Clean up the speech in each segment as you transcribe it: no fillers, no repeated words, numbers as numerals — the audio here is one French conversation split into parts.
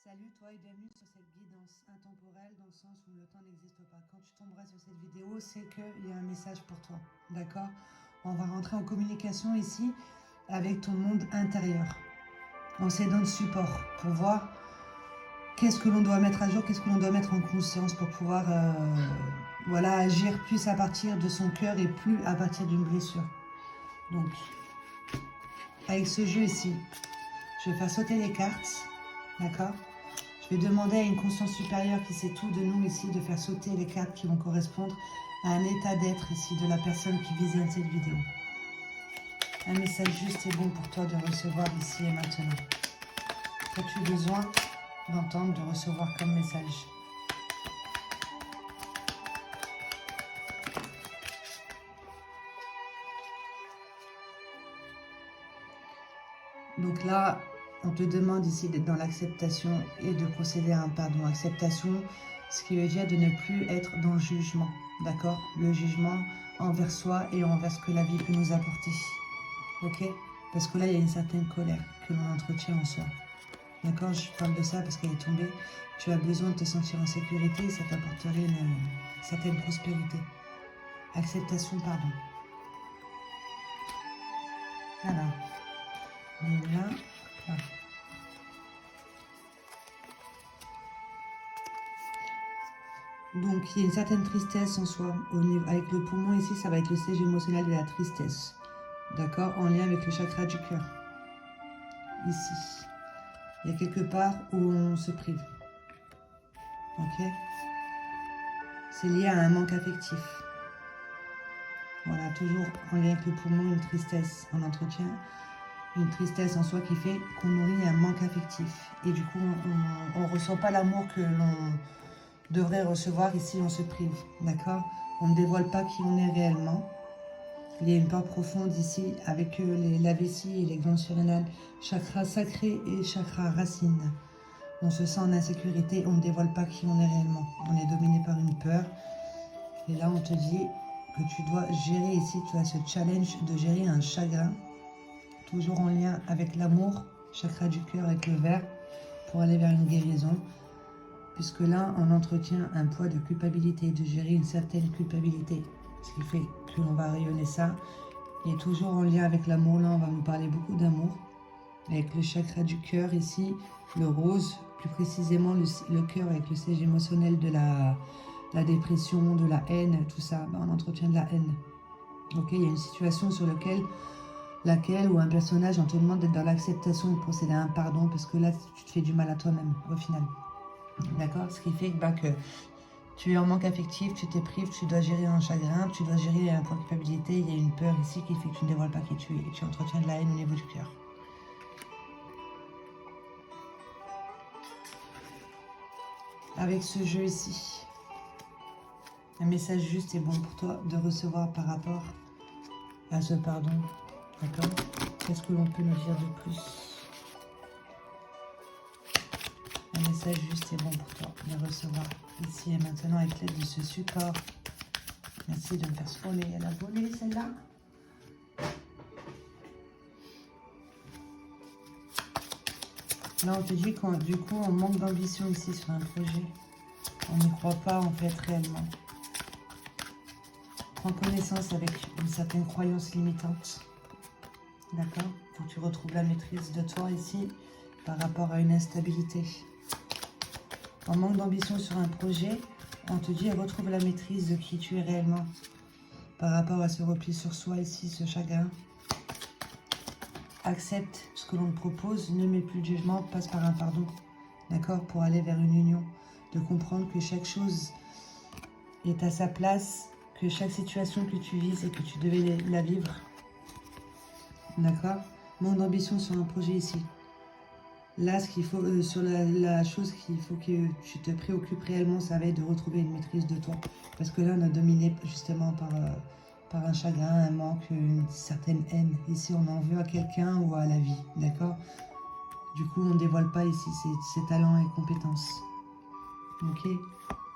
Salut toi et bienvenue sur cette guidance intemporelle dans le sens où le temps n'existe pas. Quand tu tomberas sur cette vidéo, c'est qu'il y a un message pour toi. D'accord? On va rentrer en communication ici avec ton monde intérieur. En s'aidant de support pour voir qu'est-ce que l'on doit mettre à jour, qu'est-ce que l'on doit mettre en conscience pour pouvoir voilà, agir plus à partir de son cœur et plus à partir d'une blessure. Donc, avec ce jeu ici, je vais faire sauter les cartes. D'accord? Je vais demander à une conscience supérieure qui sait tout de nous ici de faire sauter les cartes qui vont correspondre à un état d'être ici de la personne qui visionne cette vidéo. Un message juste et bon pour toi de recevoir ici et maintenant. Qu'as-tu besoin d'entendre, de recevoir comme message? Donc là, on te demande ici d'être dans l'acceptation et de procéder à un pardon. Acceptation, ce qui veut dire de ne plus être dans le jugement, d'accord? Le jugement envers soi et envers ce que la vie peut nous apporter, ok? Parce que là, il y a une certaine colère que l'on entretient en soi, d'accord? Je parle de ça parce qu'elle est tombée. Tu as besoin de te sentir en sécurité et ça t'apporterait une certaine prospérité. Acceptation, pardon. Voilà. Et là, voilà. Donc, il y a une certaine tristesse en soi. Avec le poumon ici, ça va être le siège émotionnel de la tristesse. D'accord? En lien avec le chakra du cœur. Ici. Il y a quelque part où on se prive. Ok? C'est lié à un manque affectif. Voilà, toujours en lien avec le poumon, une tristesse en entretien. Une tristesse en soi qui fait qu'on nourrit un manque affectif. Et du coup, on ne ressent pas l'amour que l'on devrait recevoir. Ici, on se prive. D'accord? On ne dévoile pas qui on est réellement. Il y a une part profonde ici avec la vessie et les glandes surrénales, chakra sacré et chakra racine. On se sent en insécurité, on ne dévoile pas qui on est réellement. On est dominé par une peur. Et là, on te dit que tu dois gérer ici, tu as ce challenge de gérer un chagrin, toujours en lien avec l'amour, chakra du cœur avec le vert, pour aller vers une guérison. Puisque là, on entretient un poids de culpabilité, de gérer une certaine culpabilité. Ce qui fait que l'on va rayonner ça. Et toujours en lien avec l'amour, là, on va nous parler beaucoup d'amour. Avec le chakra du cœur ici, le rose, plus précisément le cœur avec le siège émotionnel de la dépression, de la haine, tout ça, on entretient de la haine. Ok, il y a une situation sur laquelle ou un personnage, on te demande d'être dans l'acceptation et de procéder à un pardon, parce que là, tu te fais du mal à toi-même, au final. D'accord? Ce qui fait que tu es en manque affectif, tu te prives, tu dois gérer un chagrin, tu dois gérer un point de culpabilité, il y a une peur ici qui fait que tu ne dévoiles pas qui tu es, et tu entretiens de la haine au niveau du cœur. Avec ce jeu ici, un message juste et bon pour toi de recevoir par rapport à ce pardon. D'accord? Qu'est-ce que l'on peut nous dire de plus? Un message juste et bon pour toi de recevoir ici et maintenant avec l'aide de ce support. Merci de me faire scroller. Elle a volé celle-là. Là, on te dit qu'on du coup, on manque d'ambition ici sur un projet. On n'y croit pas en fait réellement. Prends connaissance avec une certaine croyance limitante. D'accord? Faut que tu retrouves la maîtrise de toi ici par rapport à une instabilité. En manque d'ambition sur un projet, on te dit retrouve la maîtrise de qui tu es réellement par rapport à ce repli sur soi ici, ce chagrin. Accepte ce que l'on te propose, ne mets plus de jugement, passe par un pardon. D'accord? Pour aller vers une union. De comprendre que chaque chose est à sa place, que chaque situation que tu vises et que tu devais la vivre. D'accord? Manque d'ambition sur un projet ici. Là, ce qu'il faut, sur la chose qu'il faut que tu te préoccupes réellement, ça va être de retrouver une maîtrise de toi. Parce que là, on est dominé justement par un chagrin, un manque, une certaine haine. Ici, on en veut à quelqu'un ou à la vie, d'accord? Du coup, on ne dévoile pas ici ses talents et compétences. Ok?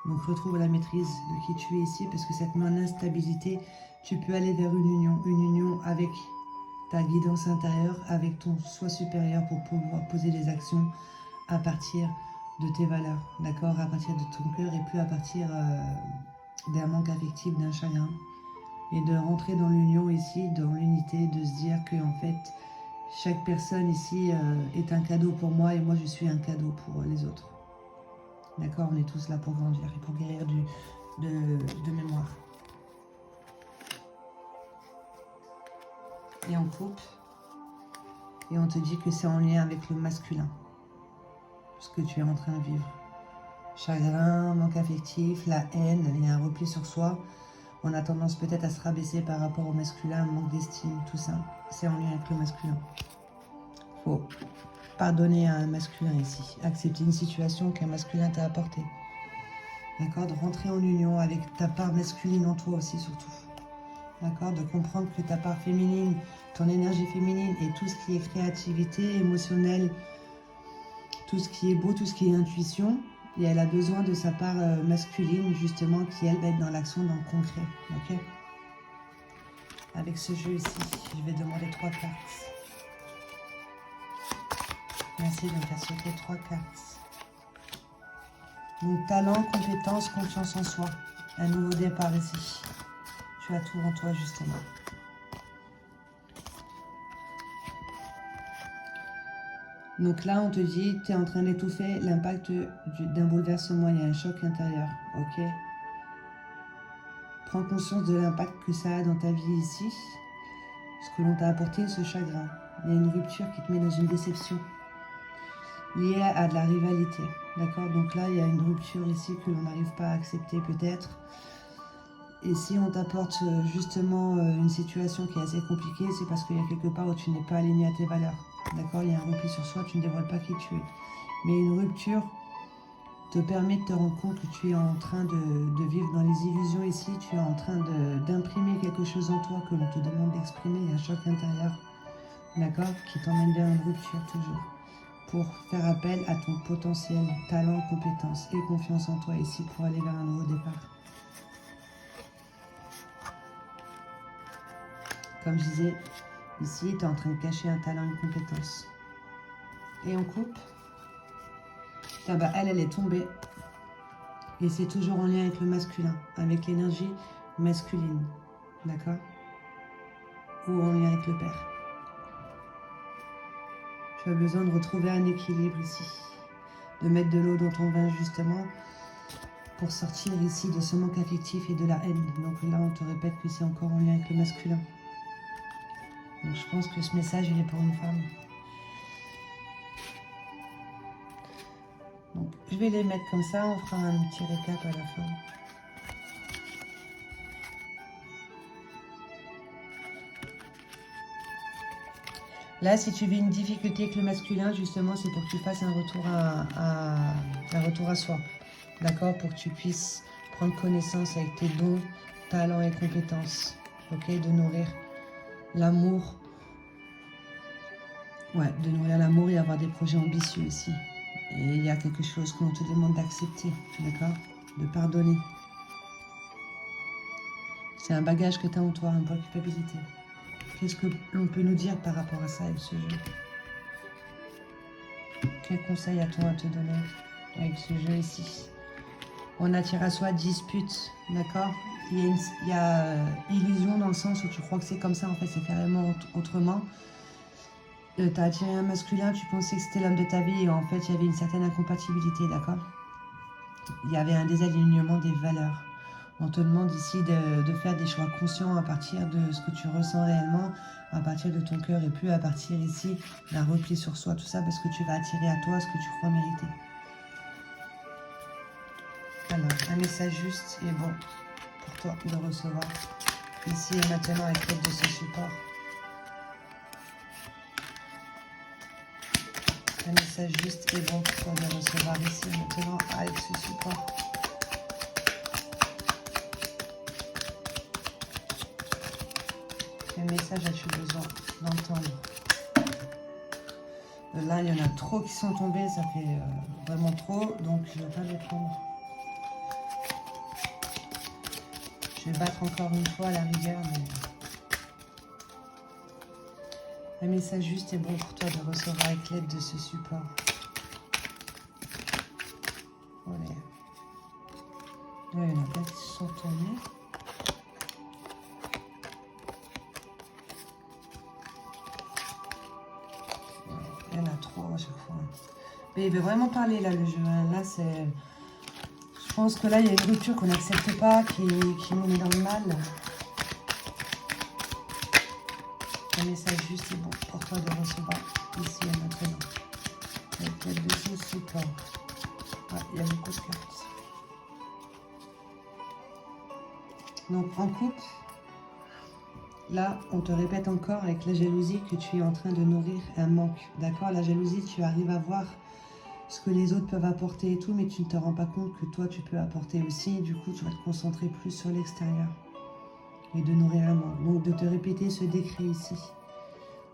Donc, retrouve la maîtrise de qui tu es ici, parce que cette non-instabilité, tu peux aller vers une union avec ta guidance intérieure, avec ton soi supérieur pour pouvoir poser des actions à partir de tes valeurs, d'accord, à partir de ton cœur et plus à partir d'un manque affectif, d'un chagrin. Et de rentrer dans l'union ici, dans l'unité, de se dire que en fait, chaque personne ici est un cadeau pour moi et moi je suis un cadeau pour les autres. D'accord, on est tous là pour grandir et pour guérir de mémoire. Et on coupe. Et on te dit que c'est en lien avec le masculin. Ce que tu es en train de vivre. Chagrin, manque affectif, la haine, il y a un repli sur soi. On a tendance peut-être à se rabaisser par rapport au masculin, un manque d'estime, tout ça. C'est en lien avec le masculin. Il faut pardonner à un masculin ici. Accepter une situation qu'un masculin t'a apportée. D'accord, de rentrer en union avec ta part masculine en toi aussi surtout. D'accord, de comprendre que ta part féminine, ton énergie féminine et tout ce qui est créativité, émotionnelle, tout ce qui est beau, tout ce qui est intuition, et elle a besoin de sa part masculine justement qui elle va être dans l'action, dans le concret. Ok. Avec ce jeu ici, je vais demander 3 cartes. Merci de me faire sauter 3 cartes. Donc talent, compétence, confiance en soi. Un nouveau départ ici. Tu as tout en toi justement. Donc là, on te dit, tu es en train d'étouffer l'impact d'un bouleversement, il y a un choc intérieur, ok? Prends conscience de l'impact que ça a dans ta vie ici, ce que l'on t'a apporté, ce chagrin. Il y a une rupture qui te met dans une déception, liée à de la rivalité, d'accord? Donc là, il y a une rupture ici que l'on n'arrive pas à accepter peut-être. Et si on t'apporte justement une situation qui est assez compliquée, c'est parce qu'il y a quelque part où tu n'es pas aligné à tes valeurs. D'accord, il y a un repli sur soi, tu ne dévoiles pas qui tu es. Mais une rupture te permet de te rendre compte que tu es en train de vivre dans les illusions ici, tu es en train d'imprimer quelque chose en toi que l'on te demande d'exprimer, il y a un choc intérieur, d'accord, qui t'emmène vers une rupture toujours, pour faire appel à ton potentiel, talent, compétence et confiance en toi ici pour aller vers un nouveau départ. Comme je disais, ici, tu es en train de cacher un talent, une compétence. Et on coupe. Ah bah, elle est tombée. Et c'est toujours en lien avec le masculin, avec l'énergie masculine. D'accord? Ou en lien avec le père. Tu as besoin de retrouver un équilibre ici. De mettre de l'eau dans ton vin, justement, pour sortir ici de ce manque affectif et de la haine. Donc là, on te répète que c'est encore en lien avec le masculin. Donc je pense que ce message, il est pour une femme. Donc je vais les mettre comme ça, on fera un petit récap à la fin. Là, si tu vis une difficulté avec le masculin, justement, c'est pour que tu fasses un retour à soi. D'accord? Pour que tu puisses prendre connaissance avec tes dons, talents et compétences. Ok? De nourrir l'amour. Ouais, de nourrir l'amour et avoir des projets ambitieux aussi. Et il y a quelque chose que l'on te demande d'accepter. D'accord? De pardonner. C'est un bagage que tu as en toi, un poids de culpabilité. Qu'est-ce que l'on peut nous dire par rapport à ça avec ce jeu? Quel conseil a-t-on à te donner avec ce jeu ici? On attire à soi dispute, d'accord? Il y a illusion dans le sens où tu crois que c'est comme ça, en fait c'est carrément autrement. Tu as attiré un masculin, tu pensais que c'était l'homme de ta vie et en fait il y avait une certaine incompatibilité, d'accord? Il y avait un désalignement des valeurs. On te demande ici de faire des choix conscients à partir de ce que tu ressens réellement, à partir de ton cœur et plus à partir ici d'un repli sur soi, tout ça parce que tu vas attirer à toi ce que tu crois mériter. Alors, un message juste et bon pour toi de recevoir ici et maintenant avec l'aide de ce support. Un message juste et bon pour toi de recevoir ici et maintenant avec ce support. Quel message as-tu besoin d'entendre? Là, il y en a trop qui sont tombés, ça fait vraiment trop, donc je ne vais pas les prendre. Je vais battre encore une fois à la rigueur, mais... Un message juste et bon pour toi de recevoir avec l'aide de ce support. Là, il y en a plein qui se sont tournés. Il y en a trois à chaque fois. Mais il veut vraiment parler là, le jeu. Hein. Là, c'est... Je pense que là, il y a une rupture qu'on n'accepte pas, qui nous met dans le mal. Un message juste et bon pour toi de recevoir ici et maintenant. Avec les deux support. Ouais, il y a beaucoup de cartes. Donc en couple, là, on te répète encore avec la jalousie que tu es en train de nourrir un manque. D'accord? La jalousie, tu arrives à voir ce que les autres peuvent apporter et tout, mais tu ne te rends pas compte que toi, tu peux apporter aussi. Et du coup, tu vas te concentrer plus sur l'extérieur et de nourrir un manque. Donc, de te répéter ce décret ici.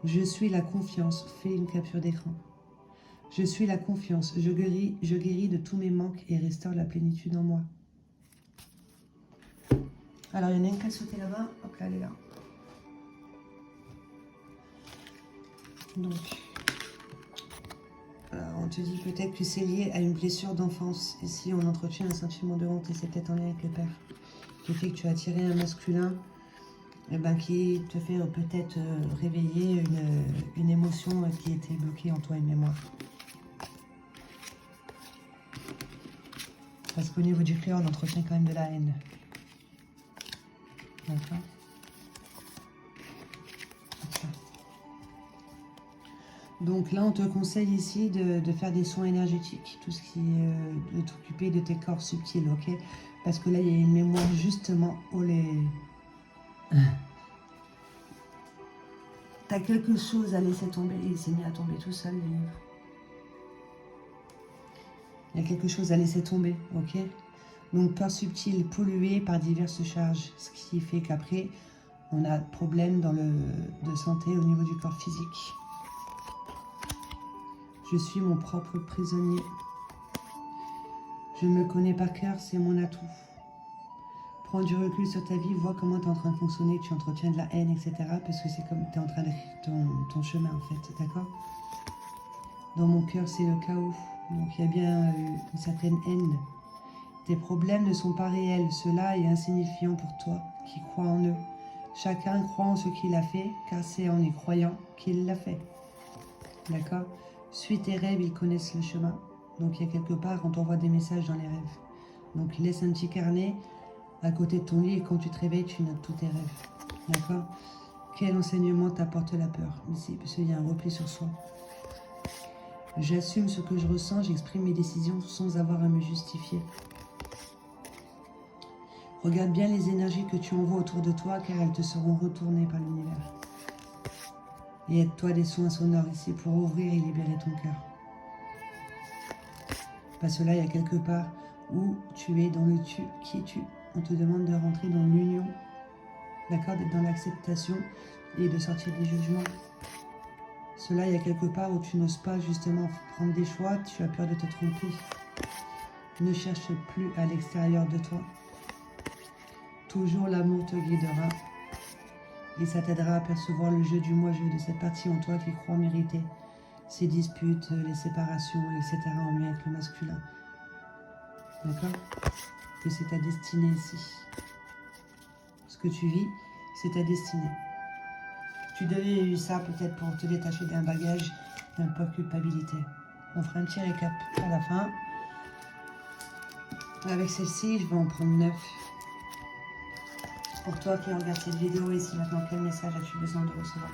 Je suis la confiance. Fais une capture d'écran. Je suis la confiance. Je guéris de tous mes manques et restaure la plénitude en moi. Alors, il y en a une qui a sauté là-bas. Hop là, elle est là. Donc, on te dit peut-être que c'est lié à une blessure d'enfance. Et si on entretient un sentiment de honte, et c'est peut-être en lien avec le père, qui fait que tu as attiré un masculin, et ben, qui te fait peut-être réveiller une émotion qui était bloquée en toi, une mémoire. Parce qu'au niveau du cœur, on entretient quand même de la haine. D'accord ? Donc là, on te conseille ici de faire des soins énergétiques, tout ce qui est de t'occuper de tes corps subtils, ok? Parce que là, il y a une mémoire justement où les... T'as quelque chose à laisser tomber, il s'est mis à tomber tout seul, le livre. Il y a quelque chose à laisser tomber, ok? Donc, corps subtil pollué par diverses charges, ce qui fait qu'après, on a problème de santé au niveau du corps physique. Je suis mon propre prisonnier. Je me connais par cœur, c'est mon atout. Prends du recul sur ta vie, vois comment tu es en train de fonctionner, tu entretiens de la haine, etc. Parce que c'est comme tu es en train d'écrire ton chemin, en fait, d'accord? Dans mon cœur, c'est le chaos. Donc, il y a bien une certaine haine. Tes problèmes ne sont pas réels. Cela est insignifiant pour toi, qui crois en eux. Chacun croit en ce qu'il a fait, car c'est en y croyant qu'il l'a fait. D'accord? Suis tes rêves, ils connaissent le chemin. Donc, il y a quelque part, on t'envoie des messages dans les rêves. Donc, laisse un petit carnet à côté de ton lit et quand tu te réveilles, tu notes tous tes rêves. D'accord? Quel enseignement t'apporte la peur? Ici, parce qu'il y a un repli sur soi. J'assume ce que je ressens, j'exprime mes décisions sans avoir à me justifier. Regarde bien les énergies que tu envoies autour de toi, car elles te seront retournées par l'univers. Et aide-toi des soins sonores ici pour ouvrir et libérer ton cœur. Parce que là, il y a quelque part où tu es dans le tu, qui es-tu. On te demande de rentrer dans l'union, d'accord, d'être dans l'acceptation et de sortir des jugements. Cela, il y a quelque part où tu n'oses pas justement prendre des choix, tu as peur de te tromper. Ne cherche plus à l'extérieur de toi. Toujours l'amour te guidera et ça t'aidera à percevoir le jeu du moi-je de cette partie en toi qui croit mériter ces disputes, les séparations, etc. en lien avec le masculin. D'accord? Que c'est ta destinée ici. Ce que tu vis, c'est ta destinée. Tu devais vivre ça peut-être pour te détacher d'un bagage, d'un poids de culpabilité. On fera un petit récap à la fin. Avec celle-ci, je vais en prendre 9. Pour toi qui regarde cette vidéo ici maintenant, quel message as-tu besoin de recevoir?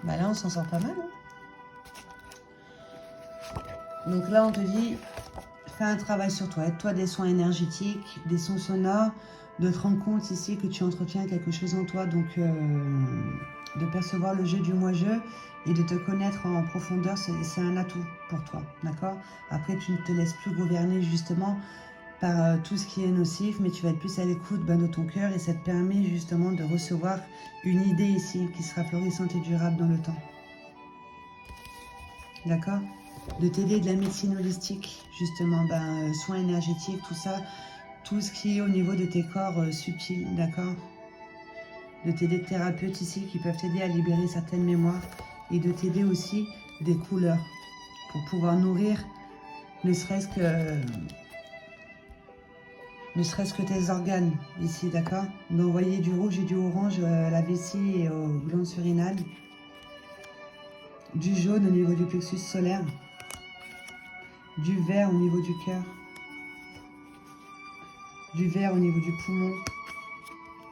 Bah là, on s'en sort pas mal. Hein. Donc là, on te dit, fais un travail sur toi. Aide-toi des soins énergétiques, des sons sonores, de te rendre compte ici que tu entretiens quelque chose en toi, donc de percevoir le jeu du moi-je et de te connaître en profondeur, c'est un atout pour toi, d'accord? Après, tu ne te laisses plus gouverner justement par tout ce qui est nocif, mais tu vas être plus à l'écoute de ton cœur et ça te permet justement de recevoir une idée ici qui sera florissante et durable dans le temps. D'accord? De t'aider de la médecine holistique, justement, soins énergétiques, tout ça, tout ce qui est au niveau de tes corps subtils, d'accord? De t'aider de thérapeutes ici qui peuvent t'aider à libérer certaines mémoires et de t'aider aussi des couleurs pour pouvoir nourrir ne serait-ce que tes organes ici, d'accord? D'envoyer du rouge et du orange à la vessie et aux glandes surrénales, du jaune au niveau du plexus solaire, du vert au niveau du cœur, du vert au niveau du poumon,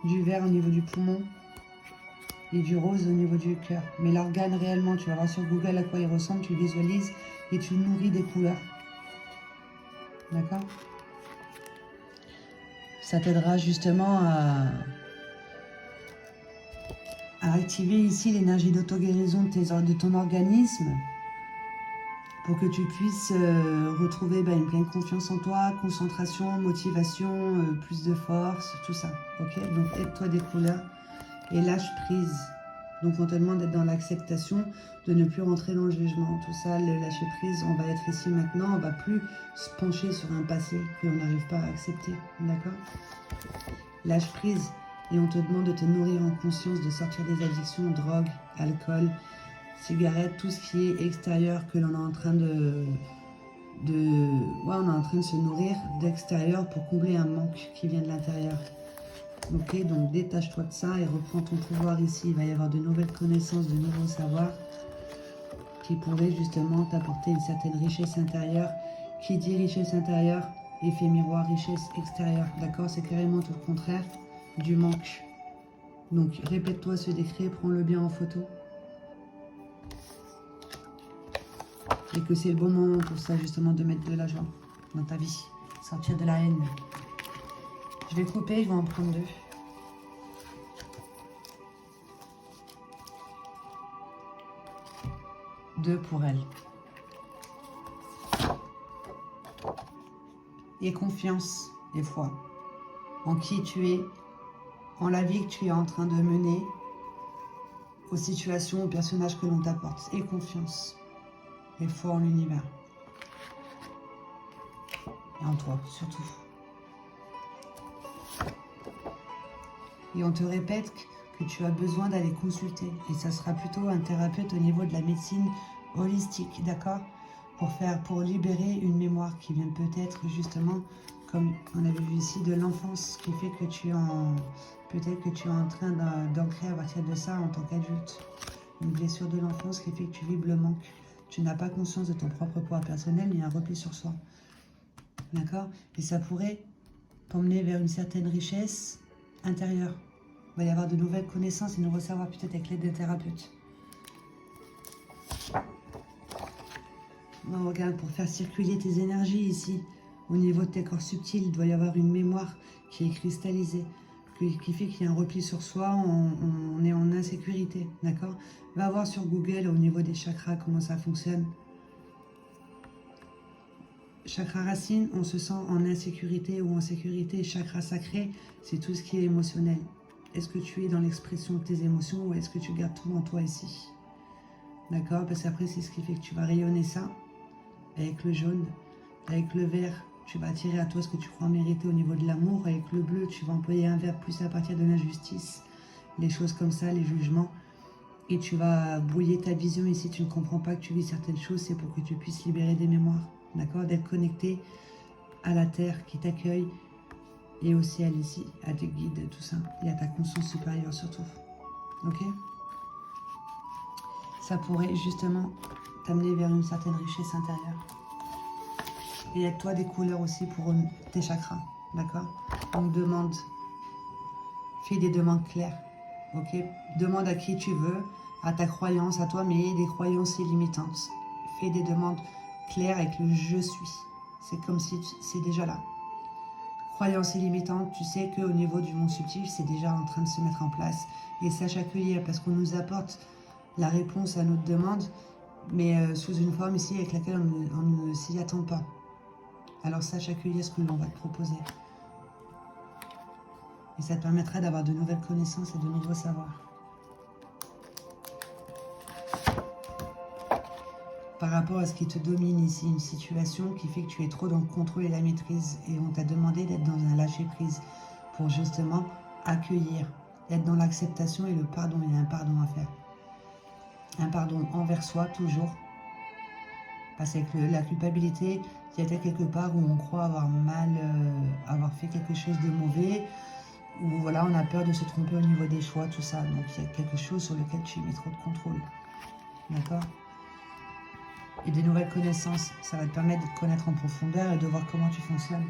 du vert au niveau du poumon et du rose au niveau du cœur. Mais l'organe réellement, tu vas voir sur Google à quoi il ressemble, tu le visualises et tu le nourris des couleurs. D'accord? Ça t'aidera justement à activer ici l'énergie d'auto-guérison de ton organisme pour que tu puisses retrouver une pleine confiance en toi, concentration, motivation, plus de force, tout ça. Ok? Donc aide-toi des couleurs et lâche prise. Donc on te demande d'être dans l'acceptation, de ne plus rentrer dans le jugement. Tout ça, le lâcher prise, on va être ici maintenant, on ne va plus se pencher sur un passé que l'on n'arrive pas à accepter. D'accord? Lâche prise et on te demande de te nourrir en conscience, de sortir des addictions, drogue, alcool, cigarettes, tout ce qui est extérieur que l'on est en train on est en train de se nourrir d'extérieur pour combler un manque qui vient de l'intérieur. Ok, donc détache-toi de ça et reprends ton pouvoir ici. Il va y avoir de nouvelles connaissances, de nouveaux savoirs qui pourraient justement t'apporter une certaine richesse intérieure. Qui dit richesse intérieure, effet miroir, richesse extérieure. D'accord? C'est carrément tout le contraire du manque. Donc répète-toi ce décret, prends-le bien en photo. Et que c'est le bon moment pour ça, justement, de mettre de la joie dans ta vie. Sortir de la haine. Je vais couper, je vais en prendre 2. Deux pour elle. Et confiance et foi en qui tu es, en la vie que tu es en train de mener, aux situations, aux personnages que l'on t'apporte. Et confiance. Et foi en l'univers. Et en toi, surtout. Et on te répète que tu as besoin d'aller consulter. Et ça sera plutôt un thérapeute au niveau de la médecine holistique, d'accord? Pour libérer une mémoire qui vient peut-être justement, comme on avait vu ici, de l'enfance, qui fait que peut-être que tu es en train d'ancrer à partir de ça en tant qu'adulte. Une blessure de l'enfance qui fait que tu vives le manque. Tu n'as pas conscience de ton propre poids personnel, il y a un repli sur soi. D'accord? Et ça pourrait t'emmener vers une certaine richesse intérieure. Il va y avoir de nouvelles connaissances et de nouveaux savoirs, peut-être avec l'aide des thérapeutes. Bon, regarde, pour faire circuler tes énergies ici, au niveau de tes corps subtils, il doit y avoir une mémoire qui est cristallisée, qui fait qu'il y a un repli sur soi, on est en insécurité, d'accord? Va voir sur Google au niveau des chakras comment ça fonctionne. Chakra racine, on se sent en insécurité ou en sécurité. Chakra sacré, c'est tout ce qui est émotionnel. Est-ce que tu es dans l'expression de tes émotions ou est-ce que tu gardes tout en toi ici? D'accord? Parce qu'après, c'est ce qui fait que tu vas rayonner ça avec le jaune, avec le vert. Tu vas attirer à toi ce que tu crois mériter au niveau de l'amour. Avec le bleu, tu vas employer un verbe plus à partir de l'injustice. Les choses comme ça, les jugements. Et tu vas brouiller ta vision. Et si tu ne comprends pas que tu vis certaines choses, c'est pour que tu puisses libérer des mémoires. D'accord? D'être connecté à la terre qui t'accueille et au ciel ici, à tes guides, tout ça. Et à ta conscience supérieure surtout. Ok? Ça pourrait justement t'amener vers une certaine richesse intérieure. Et aide-toi des couleurs aussi pour tes chakras. D'accord? Donc demande. Fais des demandes claires. Ok? Demande à qui tu veux, à ta croyance, à toi, mais des croyances illimitantes. Fais des demandes claires avec le je suis. C'est comme si c'est déjà là. Croyance illimitante, tu sais qu'au niveau du monde subtil, c'est déjà en train de se mettre en place. Et sache accueillir, parce qu'on nous apporte la réponse à notre demande, mais sous une forme ici avec laquelle on ne s'y attend pas. Alors sache accueillir ce que l'on va te proposer. Et ça te permettra d'avoir de nouvelles connaissances et de nouveaux savoirs. Par rapport à ce qui te domine ici, une situation qui fait que tu es trop dans le contrôle et la maîtrise. Et on t'a demandé d'être dans un lâcher-prise pour justement accueillir, être dans l'acceptation et le pardon. Il y a un pardon à faire. Un pardon envers soi, toujours. Parce que la culpabilité, il y a quelque part où on croit avoir mal, avoir fait quelque chose de mauvais, où voilà, on a peur de se tromper au niveau des choix, tout ça. Donc il y a quelque chose sur lequel tu mets trop de contrôle. D'accord ? Et des nouvelles connaissances, ça va te permettre de te connaître en profondeur et de voir comment tu fonctionnes.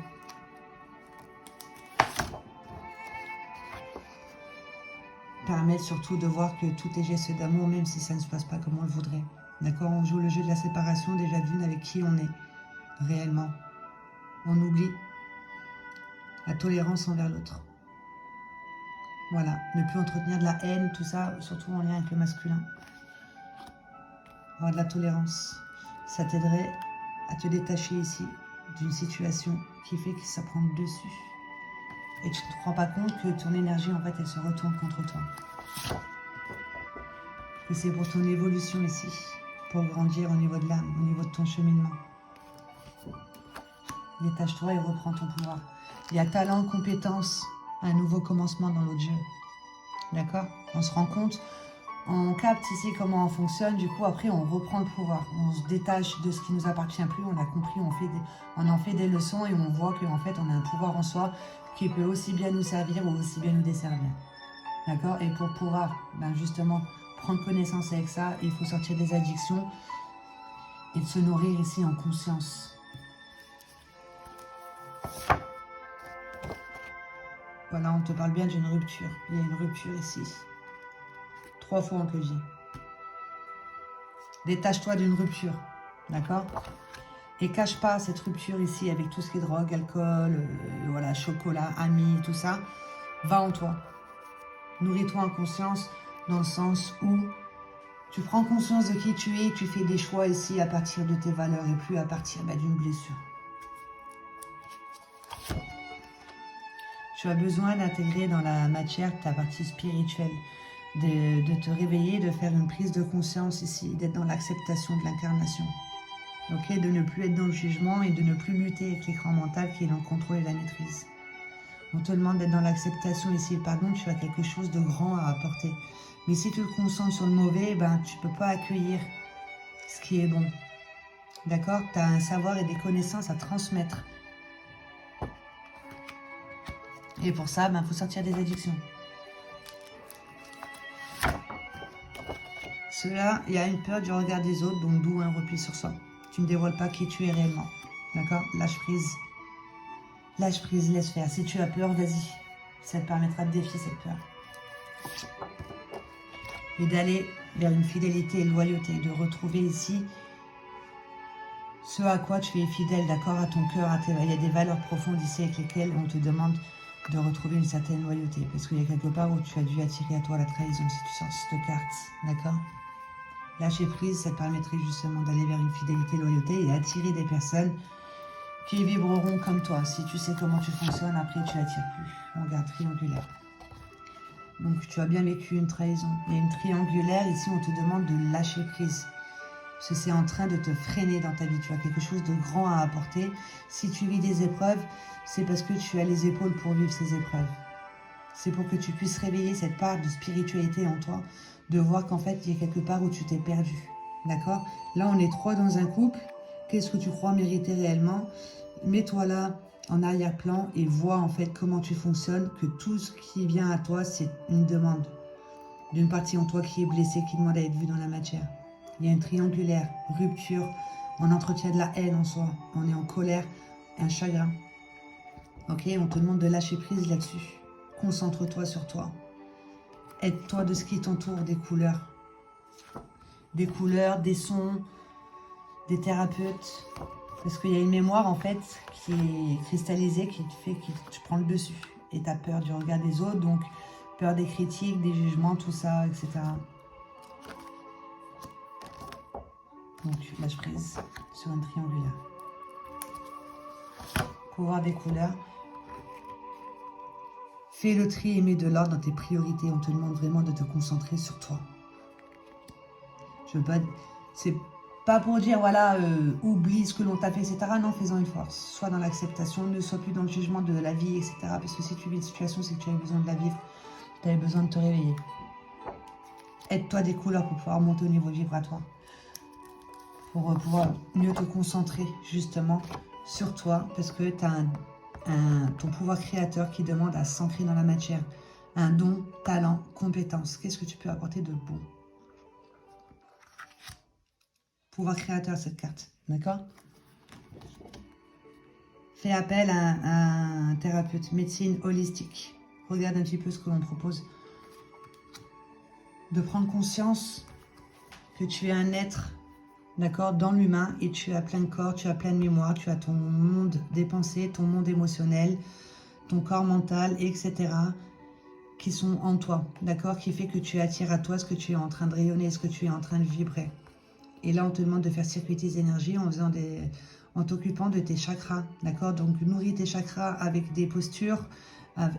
Permettre surtout de voir que tout est geste d'amour, même si ça ne se passe pas comme on le voudrait. D'accord? On joue le jeu de la séparation déjà d'une avec qui on est réellement. On oublie la tolérance envers l'autre. Voilà, ne plus entretenir de la haine, tout ça, surtout en lien avec le masculin. Avoir de la tolérance. Ça t'aiderait à te détacher ici d'une situation qui fait que ça prend le dessus. Et tu ne te rends pas compte que ton énergie, en fait, elle se retourne contre toi. Que c'est pour ton évolution ici, pour grandir au niveau de l'âme, au niveau de ton cheminement. Détache-toi et reprends ton pouvoir. Il y a talent, compétence, un nouveau commencement dans l'autre jeu. D'accord? On se rend compte, on capte ici comment on fonctionne, du coup après on reprend le pouvoir. On se détache de ce qui ne nous appartient plus, on a compris, on en fait des leçons et on voit qu'en fait on a un pouvoir en soi qui peut aussi bien nous servir ou aussi bien nous desservir. D'accord? Et pour pouvoir justement prendre connaissance avec ça, il faut sortir des addictions et de se nourrir ici en conscience. Voilà, on te parle bien d'une rupture. Il y a une rupture ici. 3 fois on te le dit. Détache-toi d'une rupture. D'accord? Et cache pas cette rupture ici avec tout ce qui est drogue, alcool, voilà, chocolat, amis, tout ça. Va en toi. Nourris-toi en conscience dans le sens où tu prends conscience de qui tu es, tu fais des choix ici à partir de tes valeurs et plus à partir d'une blessure. Tu as besoin d'intégrer dans la matière ta partie spirituelle, de te réveiller, de faire une prise de conscience ici, d'être dans l'acceptation de l'incarnation. Okay, de ne plus être dans le jugement et de ne plus lutter avec l'écran mental qui est dans le contrôle et la maîtrise. On te demande d'être dans l'acceptation ici. Pardon, tu as quelque chose de grand à apporter. Mais si tu te concentres sur le mauvais, tu ne peux pas accueillir ce qui est bon. D'accord? Tu as un savoir et des connaissances à transmettre. Et pour ça, il faut sortir des addictions. Cela, il y a une peur du regard des autres, donc d'où un repli sur soi. Tu ne dévoiles pas qui tu es réellement. D'accord? Lâche prise. Lâche prise, laisse faire. Si tu as peur, vas-y. Ça te permettra de défier cette peur. Et d'aller vers une fidélité et loyauté. De retrouver ici ce à quoi tu es fidèle, d'accord? À ton cœur, il y a des valeurs profondes ici avec lesquelles on te demande de retrouver une certaine loyauté. Parce qu'il y a quelque part où tu as dû attirer à toi la trahison si tu sors cette carte. D'accord? Lâcher prise, ça te permettrait justement d'aller vers une fidélité, loyauté et attirer des personnes qui vibreront comme toi. Si tu sais comment tu fonctionnes, après tu n'attires plus. On regarde triangulaire. Donc tu as bien vécu une trahison. Il y a une triangulaire, ici on te demande de lâcher prise. Parce que c'est en train de te freiner dans ta vie. Tu as quelque chose de grand à apporter. Si tu vis des épreuves, c'est parce que tu as les épaules pour vivre ces épreuves. C'est pour que tu puisses réveiller cette part de spiritualité en toi, de voir qu'en fait, il y a quelque part où tu t'es perdu. D'accord? Là, on est 3 dans un couple. Qu'est-ce que tu crois mériter réellement? Mets-toi là, en arrière-plan, et vois en fait comment tu fonctionnes, que tout ce qui vient à toi, c'est une demande. D'une partie en toi qui est blessée, qui demande à être vue dans la matière. Il y a une triangulaire, rupture, on entretient de la haine en soi, on est en colère, un chagrin. Ok, on te demande de lâcher prise là-dessus. Concentre-toi sur toi. Aide-toi de ce qui t'entoure, des couleurs. Des couleurs, des sons, des thérapeutes. Parce qu'il y a une mémoire, en fait, qui est cristallisée, qui te fait que tu prends le dessus. Et tu as peur du regard des autres, donc peur des critiques, des jugements, tout ça, etc. Donc, lâche prise sur une triangulaire. Pouvoir des couleurs. Fais le tri et mets de l'ordre dans tes priorités. On te demande vraiment de te concentrer sur toi. Je veux pas... C'est pas pour dire, voilà, oublie ce que l'on t'a fait, etc. Non, fais-en une force. Sois dans l'acceptation, ne sois plus dans le jugement de la vie, etc. Parce que si tu vis une situation, c'est que tu avais besoin de la vivre. Tu avais besoin de te réveiller. Aide-toi des couleurs pour pouvoir monter au niveau vibratoire. Pour pouvoir mieux te concentrer, justement, sur toi. Parce que tu as ton pouvoir créateur qui demande à s'ancrer dans la matière. Un don, talent, compétence. Qu'est-ce que tu peux apporter de bon? Pouvoir créateur, cette carte. D'accord? Fais appel à un thérapeute, médecine holistique. Regarde un petit peu ce que l'on propose. De prendre conscience que tu es un être, d'accord, dans l'humain, et tu as plein de corps, tu as plein de mémoire, tu as ton monde des pensées, ton monde émotionnel, ton corps mental, etc., qui sont en toi, d'accord, qui fait que tu attires à toi ce que tu es en train de rayonner, ce que tu es en train de vibrer. Et là, on te demande de faire circuiter tes énergies en t'occupant de tes chakras, d'accord. Donc, nourris tes chakras avec des postures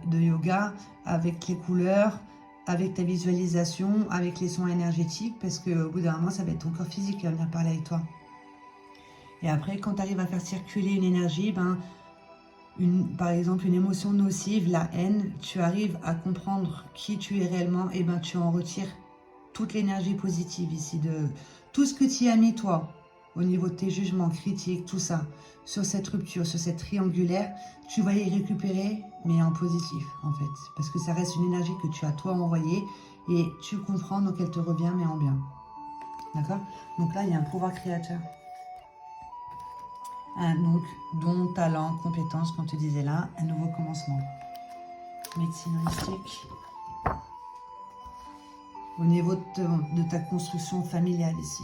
de yoga, avec les couleurs, avec ta visualisation, avec les sons énergétiques, parce qu'au bout d'un moment, ça va être ton corps physique qui va venir parler avec toi. Et après, quand tu arrives à faire circuler une énergie, par exemple, une émotion nocive, la haine, tu arrives à comprendre qui tu es réellement, et tu en retires toute l'énergie positive ici, de tout ce que tu as mis toi, au niveau de tes jugements, critiques, tout ça, sur cette rupture, sur cette triangulaire, tu vas y récupérer, mais en positif, en fait. Parce que ça reste une énergie que tu as toi envoyée, et tu comprends, donc elle te revient, mais en bien. D'accord? Donc là, il y a un pouvoir créateur. Donc, don, talent, compétence, qu'on te disait là, un nouveau commencement. Médecine holistique. Au niveau de ta construction familiale ici.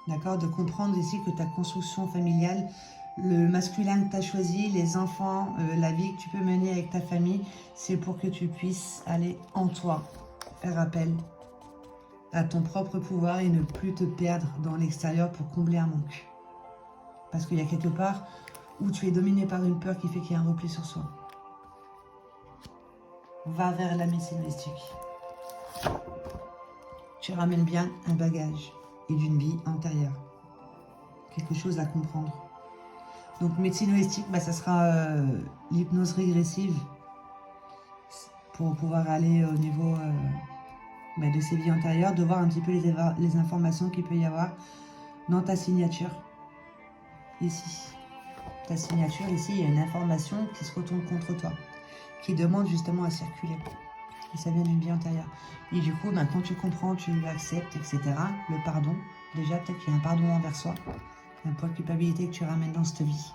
D'accord? De comprendre ici que ta construction familiale, le masculin que tu as choisi, les enfants, la vie que tu peux mener avec ta famille, c'est pour que tu puisses aller en toi, faire appel à ton propre pouvoir et ne plus te perdre dans l'extérieur pour combler un manque. Parce qu'il y a quelque part où tu es dominé par une peur qui fait qu'il y a un repli sur soi. Va vers la médecine holistique. Tu ramènes bien un bagage et d'une vie antérieure. Quelque chose à comprendre. Donc médecine holistique, ça sera l'hypnose régressive pour pouvoir aller au niveau de ces vies antérieures, de voir un petit peu les informations qu'il peut y avoir dans ta signature. Ici. Ta signature, ici, il y a une information qui se retourne contre toi, qui demande justement à circuler. Et ça vient d'une vie antérieure. Et du coup, quand tu comprends, tu acceptes, etc., le pardon, déjà, peut-être qu'il y a un pardon envers soi, un poids de culpabilité que tu ramènes dans cette vie.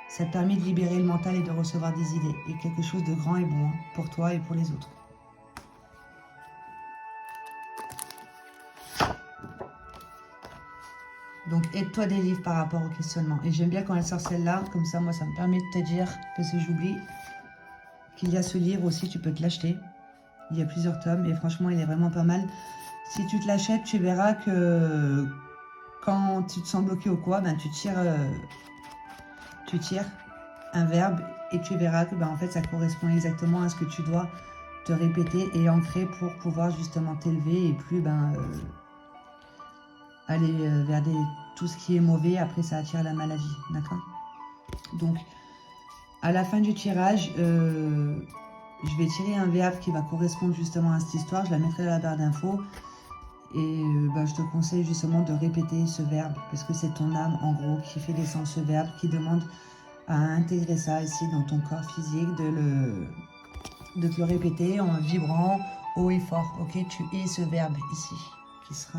Ça te permet de libérer le mental et de recevoir des idées. Et quelque chose de grand et bon pour toi et pour les autres. Donc, aide-toi des livres par rapport au questionnement. Et j'aime bien quand elle sort celle-là, comme ça, moi, ça me permet de te dire, parce que j'oublie, qu'il y a ce livre aussi, tu peux te l'acheter. Il y a plusieurs tomes et franchement, il est vraiment pas mal. Si tu te l'achètes, tu verras que quand tu te sens bloqué ou quoi, tu tires un verbe et tu verras que en fait, ça correspond exactement à ce que tu dois te répéter et ancrer pour pouvoir justement t'élever et plus aller vers tout ce qui est mauvais. Après, ça attire la maladie, d'accord? Donc, à la fin du tirage, je vais tirer un verbe qui va correspondre justement à cette histoire. Je la mettrai dans la barre d'infos. Et je te conseille justement de répéter ce verbe. Parce que c'est ton âme, en gros, qui fait descendre ce verbe, qui demande à intégrer ça ici dans ton corps physique, de te le répéter en vibrant haut et fort. Ok, tu es ce verbe ici, qui sera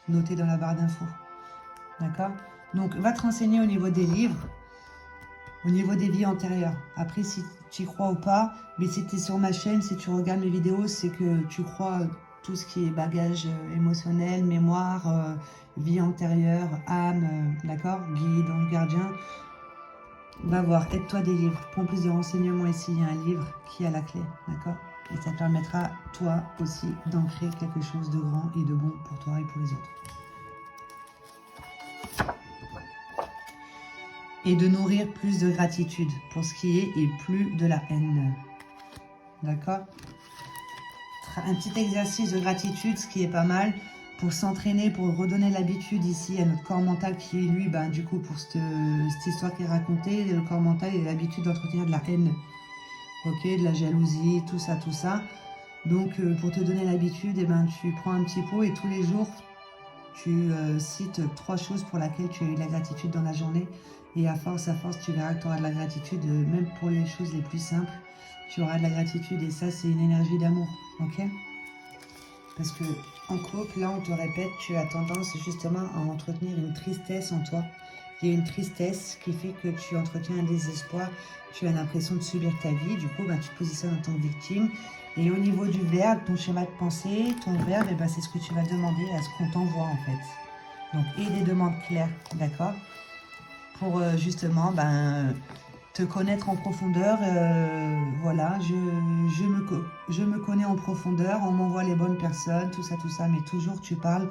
noté dans la barre d'infos. D'accord? Donc, va te renseigner au niveau des livres. Au niveau des vies antérieures. Après, si tu y crois ou pas, mais si tu es sur ma chaîne, si tu regardes mes vidéos, c'est que tu crois tout ce qui est bagage émotionnel, mémoire, vie antérieure, âme, d'accord, guide, ange gardien. Va voir, aide-toi des livres. Pour plus de renseignements ici, il y a un livre qui a la clé, d'accord? Et ça te permettra, toi aussi, d'ancrer quelque chose de grand et de bon pour toi et pour les autres. Et de nourrir plus de gratitude pour ce qui est et plus de la haine. D'accord? Un petit exercice de gratitude, ce qui est pas mal, pour s'entraîner, pour redonner l'habitude ici à notre corps mental qui est lui, ben, du coup, pour cette histoire qui est racontée, le corps mental il a l'habitude d'entretenir de la haine, ok, de la jalousie, tout ça, tout ça. Donc, pour te donner l'habitude, eh ben, tu prends un petit pot et tous les jours, tu cites 3 choses pour lesquelles tu as eu de la gratitude dans la journée. Et à force, tu verras que tu auras de la gratitude, même pour les choses les plus simples, tu auras de la gratitude et ça, c'est une énergie d'amour, ok? Parce que en couple, là, on te répète, tu as tendance justement à entretenir une tristesse en toi. Il y a une tristesse qui fait que tu entretiens un désespoir, tu as l'impression de subir ta vie, du coup, ben, tu te positionnes en tant que victime. Et au niveau du verbe, ton schéma de pensée, ton verbe, eh ben, c'est ce que tu vas demander à ce qu'on t'envoie en fait. Donc, et des demandes claires, d'accord? Pour justement te connaître en profondeur. Voilà, je me connais en profondeur, on m'envoie les bonnes personnes, tout ça, mais toujours tu parles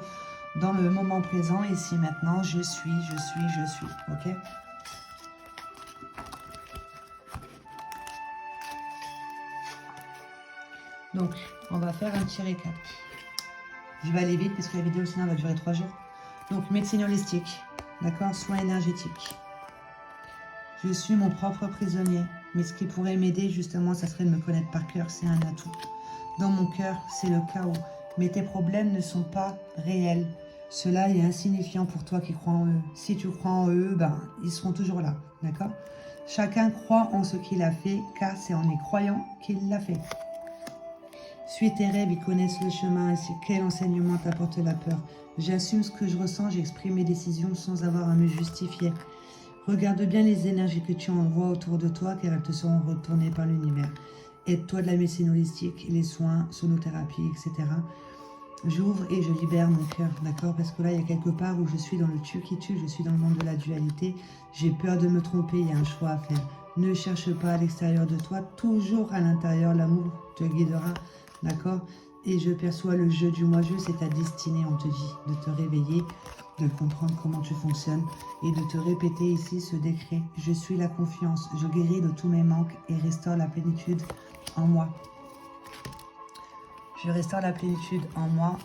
dans le moment présent, ici, maintenant, je suis, ok? Donc, on va faire un petit récap. Je vais aller vite parce que la vidéo sinon va durer 3 jours. Donc, médecine holistique, d'accord? Soins énergétiques. Je suis mon propre prisonnier, mais ce qui pourrait m'aider justement, ça serait de me connaître par cœur, c'est un atout. Dans mon cœur, c'est le chaos, mais tes problèmes ne sont pas réels. Cela est insignifiant pour toi qui crois en eux. Si tu crois en eux, ben, ils seront toujours là, d'accord? Chacun croit en ce qu'il a fait, car c'est en y croyant qu'il l'a fait. Suis tes rêves, ils connaissent le chemin, ainsi quel enseignement t'apporte la peur. J'assume ce que je ressens, j'exprime mes décisions sans avoir à me justifier. Regarde bien les énergies que tu envoies autour de toi, car elles te seront retournées par l'univers. Aide-toi de la médecine holistique, les soins, sonothérapie, etc. J'ouvre et je libère mon cœur, d'accord? Parce que là, il y a quelque part où je suis dans le tu qui tue, je suis dans le monde de la dualité. J'ai peur de me tromper, il y a un choix à faire. Ne cherche pas à l'extérieur de toi, toujours à l'intérieur, l'amour te guidera, d'accord? Et je perçois le jeu du moi-je, c'est ta destinée, on te dit, de te réveiller, de comprendre comment tu fonctionnes et de te répéter ici ce décret. Je suis la confiance, je guéris de tous mes manques et restaure la plénitude en moi. Je restaure la plénitude en moi,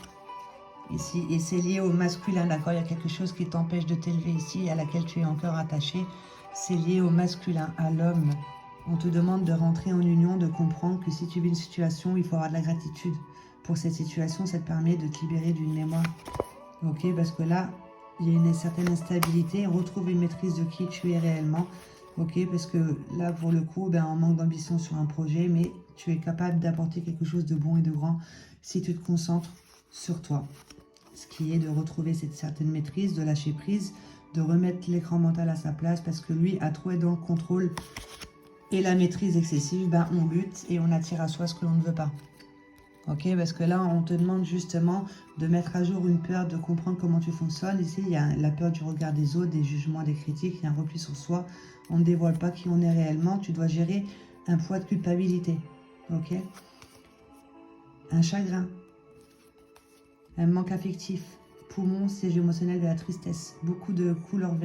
ici, et c'est lié au masculin, d'accord? Il y a quelque chose qui t'empêche de t'élever ici, à laquelle tu es encore attaché. C'est lié au masculin, à l'homme. On te demande de rentrer en union, de comprendre que si tu vis une situation, il faut avoir de la gratitude. Pour cette situation, ça te permet de te libérer d'une mémoire. Ok, parce que là, il y a une certaine instabilité. Retrouve une maîtrise de qui tu es réellement. Ok, parce que là, pour le coup, on manque d'ambition sur un projet, mais tu es capable d'apporter quelque chose de bon et de grand si tu te concentres sur toi. Ce qui est de retrouver cette certaine maîtrise, de lâcher prise, de remettre l'écran mental à sa place, parce que lui, à trop être dans le contrôle et la maîtrise excessive, on lutte et on attire à soi ce que l'on ne veut pas. Ok, parce que là, on te demande justement de mettre à jour une peur, de comprendre comment tu fonctionnes. Ici, il y a la peur du regard des autres, des jugements, des critiques, il y a un repli sur soi. On ne dévoile pas qui on est réellement. Tu dois gérer un poids de culpabilité. Ok, un chagrin, un manque affectif, poumon, siège émotionnel de la tristesse, beaucoup de couleurs vertes.